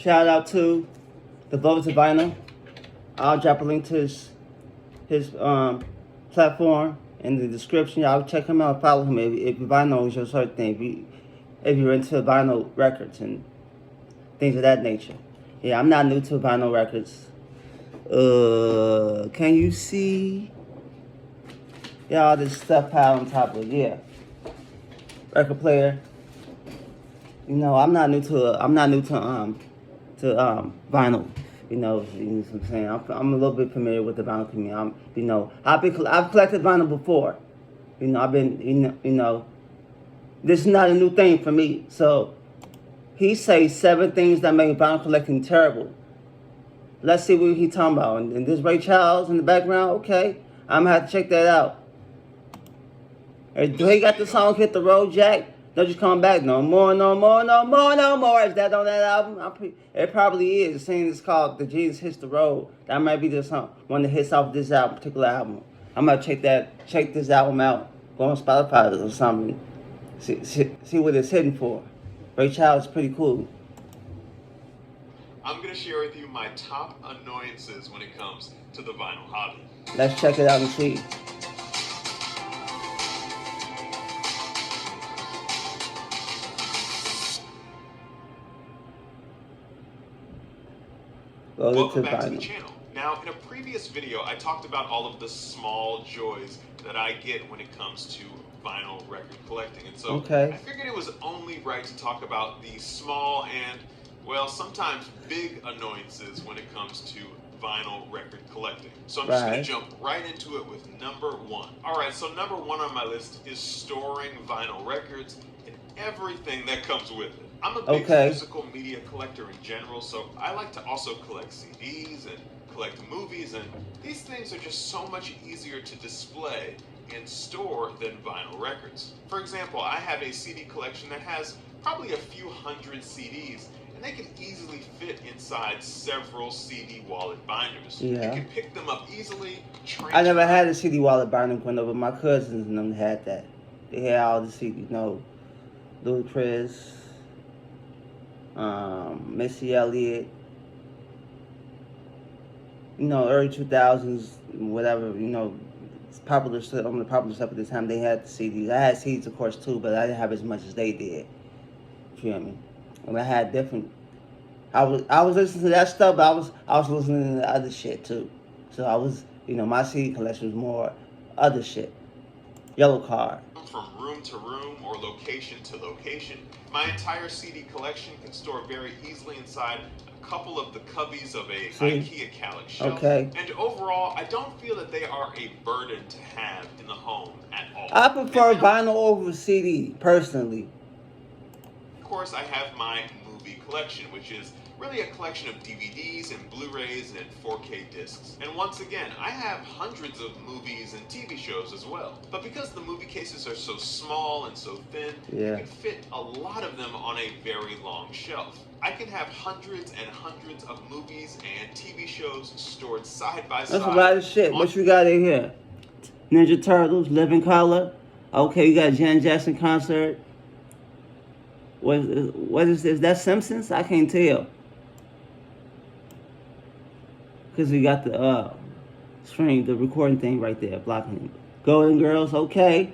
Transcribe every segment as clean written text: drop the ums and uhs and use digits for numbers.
Shout out to the Votes of Vinyl. I'll drop a link to his platform in the description. Y'all check him out, follow him if vinyl is your sort of thing. If you're into vinyl records and things of that nature. Yeah, I'm not new to vinyl records. Can you see? Yeah, all this stuff piled on top of it. Yeah, record player. You know, I'm not new to vinyl. You know what I'm saying? I'm a little bit familiar with the vinyl community. I've collected vinyl before. This is not a new thing for me. So, he says 7 things that make vinyl collecting terrible. Let's see what he's talking about. And this Ray Charles in the background, okay. I'm gonna have to check that out. Do he got the song Hit the Road Jack? Don't you come back no more, no more, no more, no more. Is that on that album? It probably is. The thing is called The Jesus Hits the Road. That might be the song, one that hits off this particular album. I'm gonna check this album out. Go on Spotify or something. See what it's hitting for. Ray Charles is pretty cool. I'm gonna share with you my top annoyances when it comes to the vinyl hobby. Let's check it out and see. Welcome back to the channel. Now, in a previous video, I talked about all of the small joys that I get when it comes to vinyl record collecting. And so I figured it was only right to talk about the small and, well, sometimes big annoyances when it comes to vinyl record collecting. So I'm just going to jump right into it with number 1. Alright, so number 1 on my list is storing vinyl records and everything that comes with it. I'm a big physical media collector in general, so I like to also collect CDs and collect movies, and these things are just so much easier to display and store than vinyl records. For example, I have a CD collection that has probably a few hundred CDs, and they can easily fit inside several CD wallet binders. You can pick them up easily. I never had a CD wallet binder growing up, but my cousins and them had that. They had all the CDs, Ludacris, Missy Elliott, early 2000s, whatever, popular stuff, on the popular stuff at the time, they had the CDs. I had CDs, of course, too, but I didn't have as much as they did. You feel me? And I had different, I was listening to that stuff, but I was listening to other shit, too. So I was, my CD collection was more other shit. Yellow Card. From room to room or location to location, my entire CD collection can store very easily inside a couple of the cubbies of a IKEA Kallax shelf. And overall, I don't feel that they are a burden to have in the home at all. I prefer vinyl over CD, personally. Of course, I have my movie collection, which is really a collection of DVDs and Blu-rays and 4K discs. And once again, I have hundreds of movies and TV shows as well. But because the movie cases are so small and so thin, you can fit a lot of them on a very long shelf. I can have hundreds and hundreds of movies and TV shows stored side by side. That's a lot of shit. What you got in here? Ninja Turtles, Living Color. Okay, you got Janet Jackson concert. What is this? That Simpsons? I can't tell. Because we got the stream, the recording thing right there, blocking him. Golden Girls, okay.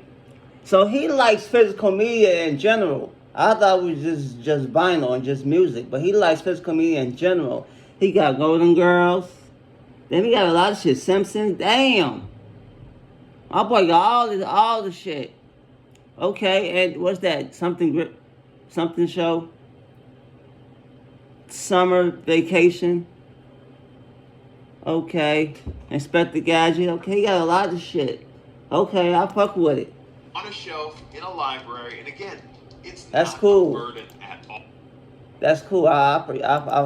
So he likes physical media in general. I thought it was just vinyl and just music, but he likes physical media in general. He got Golden Girls. Then he got a lot of shit. Simpsons, damn. My boy got all the shit. Okay, and what's that? Something show? Summer Vacation. Okay, Inspector Gadget. Okay, he got a lot of shit. Okay, I fuck with it. On a shelf, in a library, and again, it's not a burden at all. That's cool. I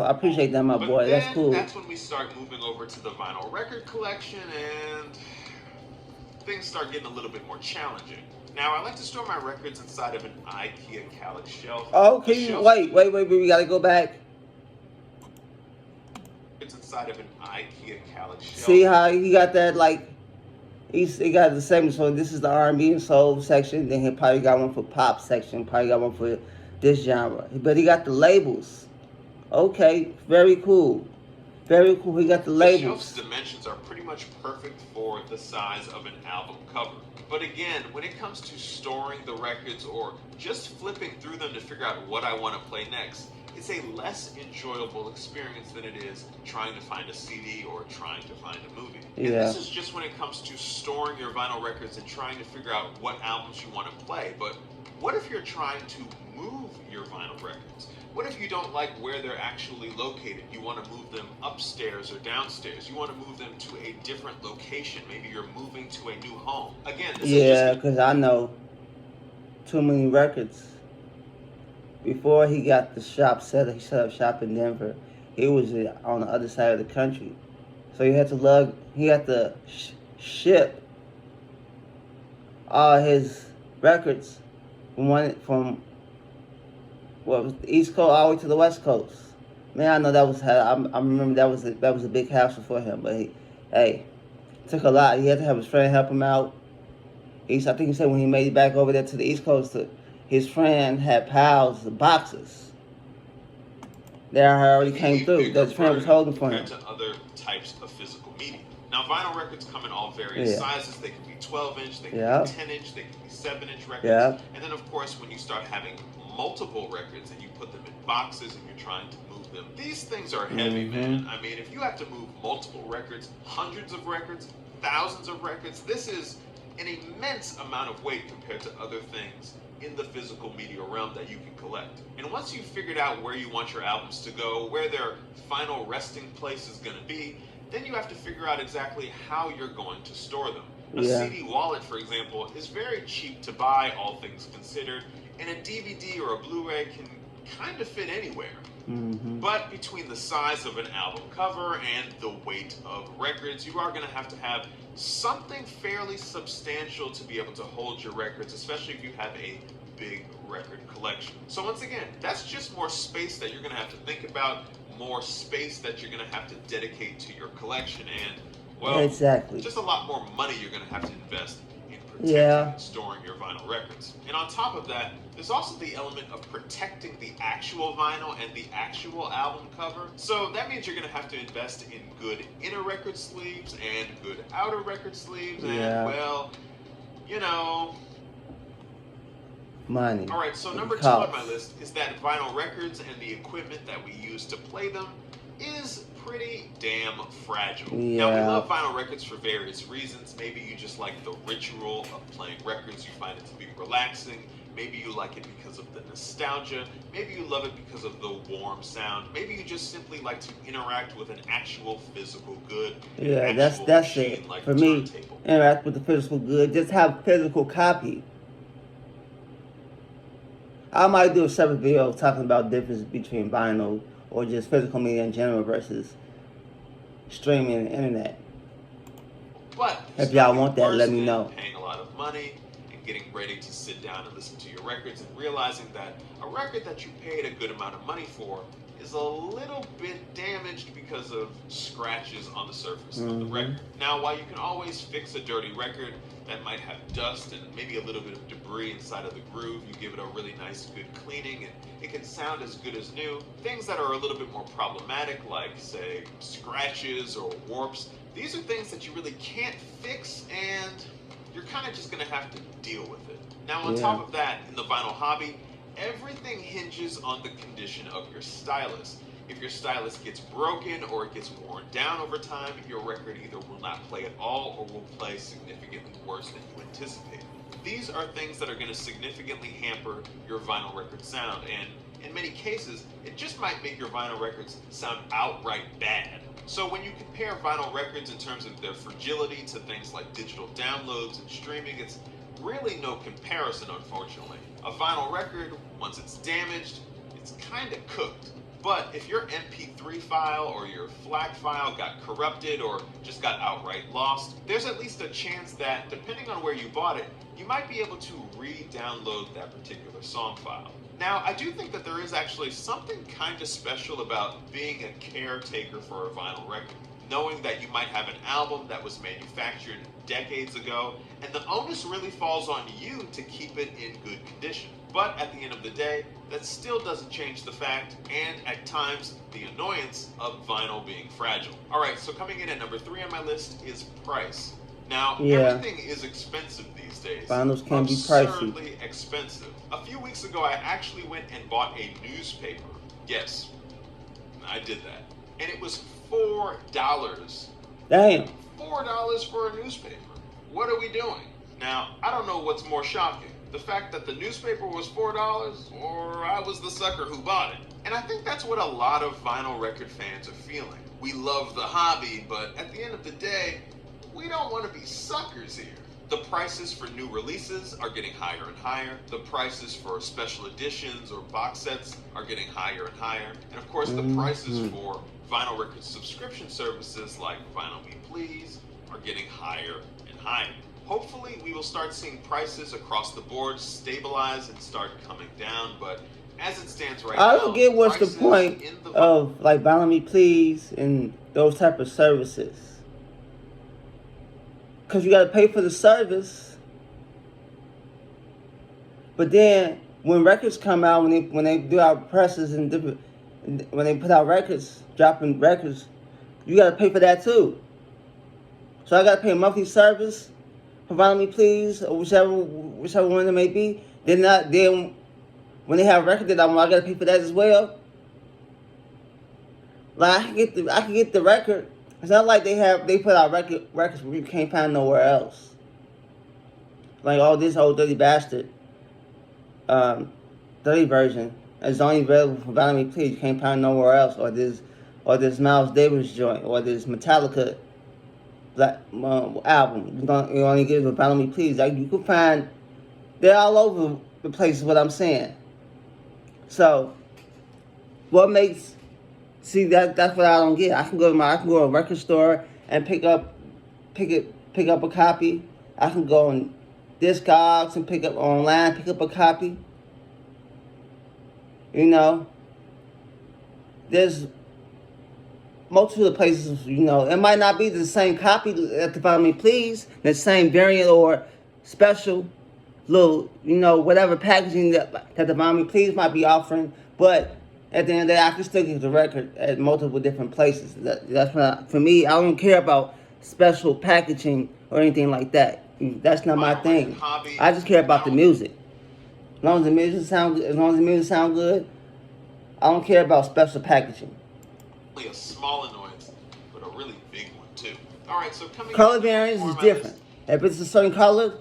appreciate that, my boy. That's cool. That's when we start moving over to the vinyl record collection, and things start getting a little bit more challenging. Now, I like to store my records inside of an IKEA Kallax shelf. Okay, wait. We gotta go back. It's inside of an IKEA Kallax shelf. See how he got that, he got the segment. So this is the R&B and soul section. Then he probably got one for pop section. Probably got one for this genre. But he got the labels. Okay, very cool. Very cool. He got the labels. The shelf's dimensions are pretty much perfect for the size of an album cover. But again, when it comes to storing the records or just flipping through them to figure out what I want to play next, it's a less enjoyable experience than it is trying to find a CD or trying to find a movie. And this is just when it comes to storing your vinyl records and trying to figure out what albums you want to play. But what if you're trying to move your vinyl records? What if you don't like where they're actually located? You want to move them upstairs or downstairs. You want to move them to a different location. Maybe you're moving to a new home. Again, this is because I know too many records. Before he got the shop set up shop in Denver, he was on the other side of the country. So he had to ship all his records from the East Coast all the way to the West Coast. Man, I know that was I remember that was a big hassle for him. But it took a lot. He had to have his friend help him out. I think he said when he made it back over there to the East Coast, his friend had piles of boxes that already came through. That his friend was holding for him. To other types of physical media. Now, vinyl records come in all various sizes. They can be 12-inch, they can be 10-inch, they can be 7-inch records. And then, of course, when you start having multiple records and you put them in boxes and you're trying to move them, these things are heavy, man. I mean, if you have to move multiple records, hundreds of records, thousands of records, this is an immense amount of weight compared to other things in the physical media realm that you can collect. And once you've figured out where you want your albums to go, where their final resting place is going to be, then you have to figure out exactly how you're going to store them. A CD wallet, for example, is very cheap to buy, all things considered, and a DVD or a Blu-ray can kind of fit anywhere. But between the size of an album cover and the weight of records, you are going to have something fairly substantial to be able to hold your records, especially if you have a big record collection. So once again, that's just more space that you're going to have to think about, more space that you're going to have to dedicate to your collection, and, well, just a lot more money you're going to have to invest in protecting and storing your vinyl records. And on top of that, there's also the element of protecting the actual vinyl and the actual album cover. So that means you're going to have to invest in good inner record sleeves and good outer record sleeves, and, well, you know, money. All right, so number 2 on my list is that vinyl records and the equipment that we use to play them is pretty damn fragile. Now, we love vinyl records for various reasons. Maybe you just like the ritual of playing records. You find it to be relaxing. Maybe you like it because of the nostalgia. Maybe you love it because of the warm sound. Maybe you just simply like to interact with an actual physical good. That's it. Like for me, interact with the physical good. Just have physical copy. I might do a separate video talking about the difference between vinyl or just physical media in general versus streaming and internet. But if y'all want that, let me know. Paying a lot of money and getting ready to sit down and listen to your records and realizing that a record that you paid a good amount of money for is a little bit damaged because of scratches on the surface of the record. Now, while you can always fix a dirty record that might have dust and maybe a little bit of debris inside of the groove, you give it a really nice good cleaning and it can sound as good as new. Things that are a little bit more problematic, like, say, scratches or warps, these are things that you really can't fix, and you're kind of just going to have to deal with it. Now, on top of that, in the vinyl hobby, everything hinges on the condition of your stylus. If your stylus gets broken or it gets worn down over time, your record either will not play at all or will play significantly worse than you anticipated. These are things that are going to significantly hamper your vinyl record sound, and in many cases, it just might make your vinyl records sound outright bad. So when you compare vinyl records in terms of their fragility to things like digital downloads and streaming, it's really no comparison, unfortunately. A vinyl record, once it's damaged, it's kind of cooked. But if your MP3 file or your FLAC file got corrupted or just got outright lost, there's at least a chance that, depending on where you bought it, you might be able to re-download that particular song file. Now, I do think that there is actually something kind of special about being a caretaker for a vinyl record. knowing that you might have an album that was manufactured decades ago, and the onus really falls on you to keep it in good condition. But at the end of the day, that still doesn't change the fact, and at times, the annoyance of vinyl being fragile. Alright, so coming in at number 3 on my list is price. Now, everything is expensive these days. Vinyls can be pricey. Absurdly expensive. A few weeks ago, I actually went and bought a newspaper. Yes, I did that. And it was $4. Damn. $4 for a newspaper. What are we doing? Now, I don't know what's more shocking. The fact that the newspaper was $4, or I was the sucker who bought it. And I think that's what a lot of vinyl record fans are feeling. We love the hobby, but at the end of the day, we don't want to be suckers here. The prices for new releases are getting higher and higher. The prices for special editions or box sets are getting higher and higher. And of course, the prices for vinyl record subscription services like Vinyl Me Please are getting higher and higher. Hopefully, we will start seeing prices across the board stabilize and start coming down, but as it stands right now, I don't get what's the point of like Vinyl Me Please and those type of services. Because you got to pay for the service. But then when records come out, when they do out presses and different, when they put out records, dropping records, you got to pay for that too. So I got to pay a monthly service for Vinyl Me Please, or whichever one it may be. Then when they have a record that I got to pay for that as well. Like I can get the record. It's not like they put out records where you can't find nowhere else. Like, oh, this old Dirty Bastard, dirty version is only available for Vinyl Me Please. You can't find nowhere else. Or this Miles Davis joint, or this Metallica album. You only get it for Vinyl Me Please. Like, you can find, they're all over the place. Is what I'm saying. So, what makes that's what I don't get. I can go to a record store and pick up a copy. I can go on Discogs and pick up a copy. You know, there's multiple of the places. You know, it might not be the same copy at the Vinyl Me Please, the same variant or special little, you know, whatever packaging that the Vinyl Me Please might be offering, but at the end of the day, I can still get the record at multiple different places. That's for me. I don't care about special packaging or anything like that. That's not my thing. I just care about the music. As long as the music sound good, I don't care about special packaging. A small annoyance, but a really big one too. All right, so color variance is different. If it's a certain color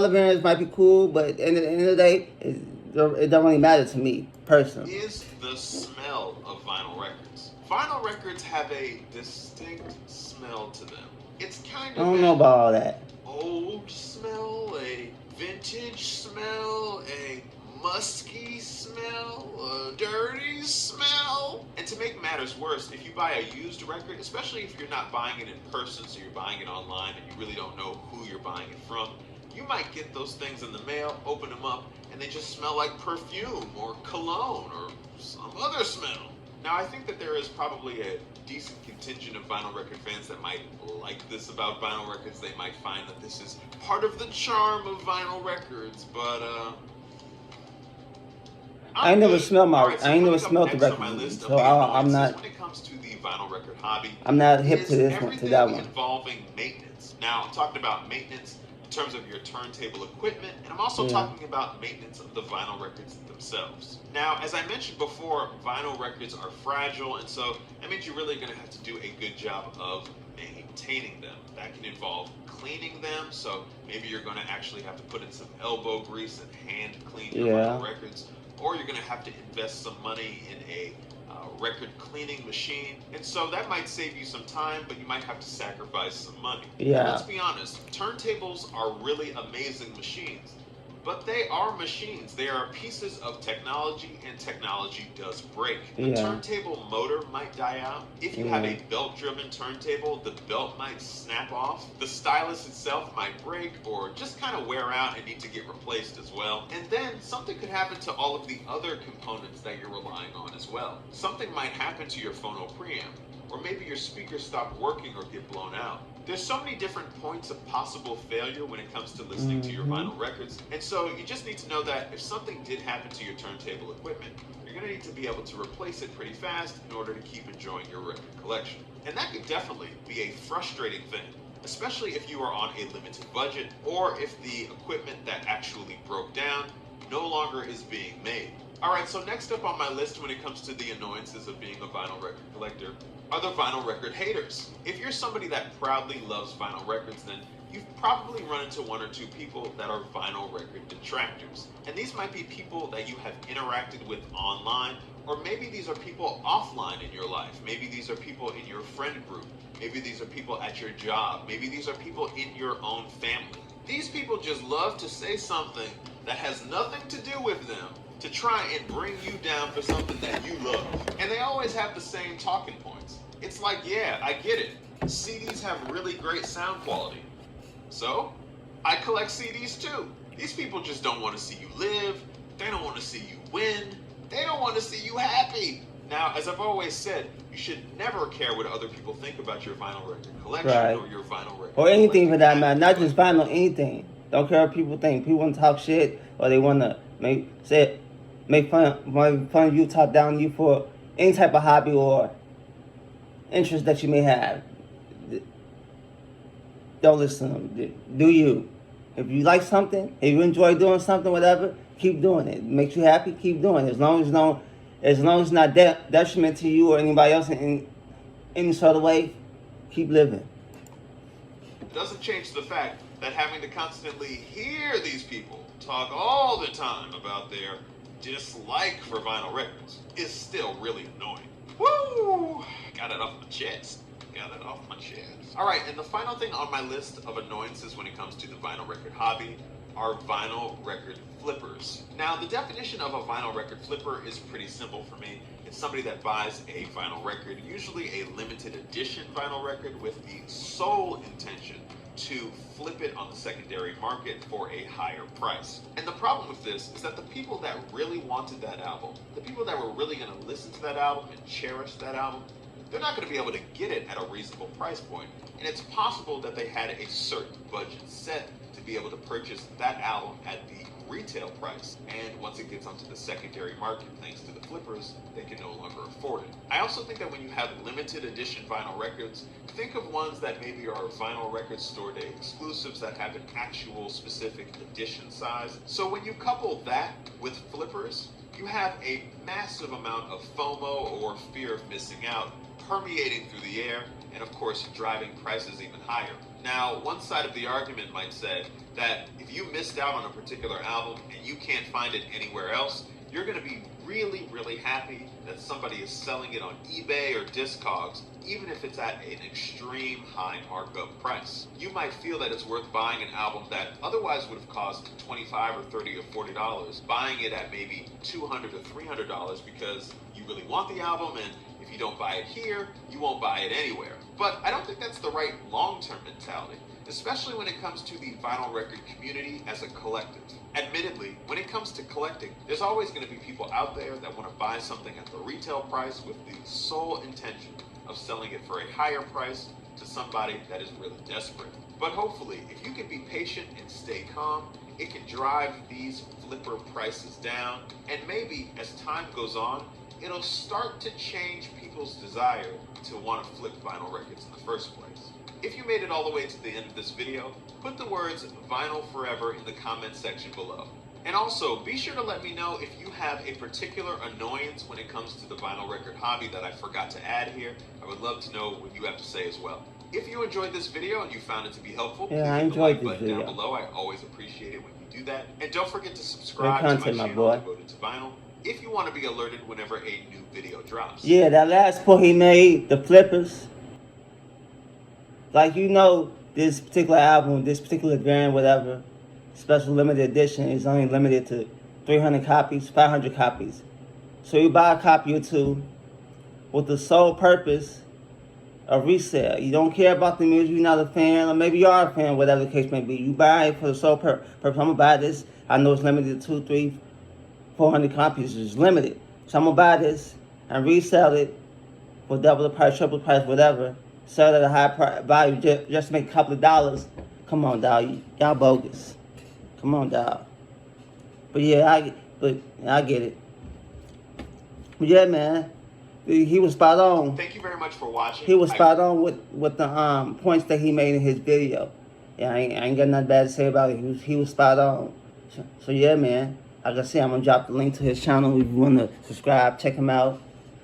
variants might be cool, but at the end of the day, it don't really matter to me personally. Is the smell of vinyl records. Vinyl records have a distinct smell to them. It's kind of I don't know about all that. Old smell, a vintage smell, a musky smell, a dirty smell. And to make matters worse, if you buy a used record, especially if you're not buying it in person, so you're buying it online and you really don't know who you're buying it from, you might get those things in the mail, open them up, and they just smell like perfume or cologne or some other smell. Now, I think that there is probably a decent contingent of vinyl record fans that might like this about vinyl records. They might find that this is part of the charm of vinyl records, but I ain't never smelled the record, so I'm not. When it comes to the vinyl record hobby, I'm not hip to that one. Involving maintenance. Now, I'm talking about maintenance in terms of your turntable equipment, and I'm also talking about maintenance of the vinyl records themselves. Now, as I mentioned before, vinyl records are fragile, and so that means you're really going to have to do a good job of maintaining them. That can involve cleaning them, so maybe you're going to actually have to put in some elbow grease and hand clean your vinyl records, or you're going to have to invest some money in a record cleaning machine, and so that might save you some time, but you might have to sacrifice some money. Yeah. Let's be honest, turntables are really amazing machines, but they are machines. They are pieces of technology, and technology does break. The turntable motor might die out. If you have a belt-driven turntable, the belt might snap off. The stylus itself might break or just kind of wear out and need to get replaced as well. And then something could happen to all of the other components that you're relying on as well. Something might happen to your phono preamp, or maybe your speakers stop working or get blown out. There's so many different points of possible failure when it comes to listening to your vinyl records, and so you just need to know that if something did happen to your turntable equipment, you're going to need to be able to replace it pretty fast in order to keep enjoying your record collection. And that could definitely be a frustrating thing, especially if you are on a limited budget, or if the equipment that actually broke down no longer is being made. Alright, so next up on my list when it comes to the annoyances of being a vinyl record collector are the vinyl record haters. If you're somebody that proudly loves vinyl records, then you've probably run into one or two people that are vinyl record detractors. And these might be people that you have interacted with online, or maybe these are people offline in your life. Maybe these are people in your friend group. Maybe these are people at your job. Maybe these are people in your own family. These people just love to say something that has nothing to do with them to try and bring you down for something that you love. And they always have the same talking points. It's like, yeah, I get it. CDs have really great sound quality. So, I collect CDs too. These people just don't want to see you live. They don't want to see you win. They don't want to see you happy. Now, as I've always said, you should never care what other people think about your vinyl record collection or your vinyl record. Or anything for that matter, not just vinyl, anything. Don't care what people think. People want to talk shit, or they want to make fun of you, talk down on you for any type of hobby or interest that you may have. Don't listen to them. Do you. If you like something, if you enjoy doing something, whatever, keep doing it. Makes you happy, keep doing it. As long as it's not detriment to you or anybody else in any sort of way, keep living. It doesn't change the fact that having to constantly hear these people talk all the time about their dislike for vinyl records is still really annoying. Woo! Got it off my chest. Alright, and the final thing on my list of annoyances when it comes to the vinyl record hobby are vinyl record flippers. Now, the definition of a vinyl record flipper is pretty simple for me. It's somebody that buys a vinyl record, usually a limited edition vinyl record, with the sole intention to flip it on the secondary market for a higher price. And the problem with this is that the people that really wanted that album, the people that were really going to listen to that album and cherish that album, they're not going to be able to get it at a reasonable price point. And it's possible that they had a certain budget set to be able to purchase that album at the retail price. And once it gets onto the secondary market, thanks to the flippers, they can no longer afford it. I also think that when you have limited edition vinyl records, think of ones that maybe are vinyl record store day exclusives that have an actual specific edition size. So when you couple that with flippers, you have a massive amount of FOMO, or fear of missing out, permeating through the air, and of course driving prices even higher. Now, one side of the argument might say that if you missed out on a particular album and you can't find it anywhere else, you're going to be really, really happy that somebody is selling it on eBay or Discogs, even if it's at an extreme high markup price. You might feel that it's worth buying an album that otherwise would have cost $25 or $30 or $40, buying it at maybe $200 or $300 because you really want the album, and if you don't buy it here, you won't buy it anywhere. But I don't think that's the right long-term mentality, especially when it comes to the vinyl record community as a collective. Admittedly, when it comes to collecting, there's always going to be people out there that want to buy something at the retail price with the sole intention of selling it for a higher price to somebody that is really desperate. But hopefully, if you can be patient and stay calm, it can drive these flipper prices down, and maybe as time goes on, it'll start to change people's desire to want to flip vinyl records in the first place. If you made it all the way to the end of this video, put the words vinyl forever in the comment section below. And also, be sure to let me know if you have a particular annoyance when it comes to the vinyl record hobby that I forgot to add here. I would love to know what you have to say as well. If you enjoyed this video and you found it to be helpful, please hit the like button down below. I always appreciate it when you do that. And don't forget to subscribe to my channel devoted to vinyl if you want to be alerted whenever a new video drops. Yeah, that last point he made, the flippers. Like, you know, this particular album, this particular band, whatever, special limited edition is only limited to 300 copies, 500 copies. So you buy a copy or two with the sole purpose of resale. You don't care about the music, you're not a fan, or maybe you are a fan, whatever the case may be. You buy it for the sole purpose. I'm gonna buy this. I know it's limited to 200, 300, 400 copies. It's limited. So I'm gonna buy this and resell it for double the price, triple the price, whatever. Sell it at a high value just to make a couple of dollars. Come on, dog. Y'all bogus. Come on, dog. But yeah, I get it. But yeah, man. He was spot on. Thank you very much for watching. He was spot on with the points that he made in his video. Yeah, I ain't got nothing bad to say about it. He was spot on. So yeah, man. Like I said, I'm gonna drop the link to his channel. If you wanna subscribe, check him out.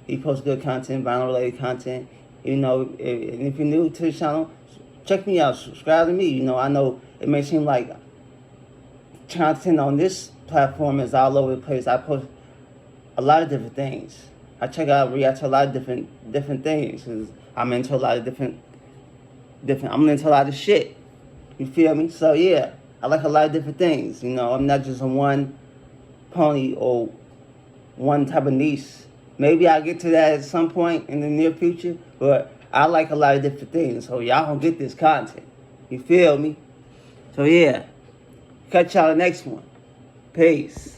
He posts good content, vinyl related content. You know, if you're new to the channel, check me out. Subscribe to me. You know, I know it may seem like content on this platform is all over the place. I post a lot of different things. I react to a lot of different things. Cause I'm into a lot of different. I'm into a lot of shit. You feel me? So yeah, I like a lot of different things. You know, I'm not just on one pony or one type of niche. Maybe I'll get to that at some point in the near future. But I like a lot of different things. So y'all gonna get this content. You feel me? So yeah, catch y'all the next one. Peace.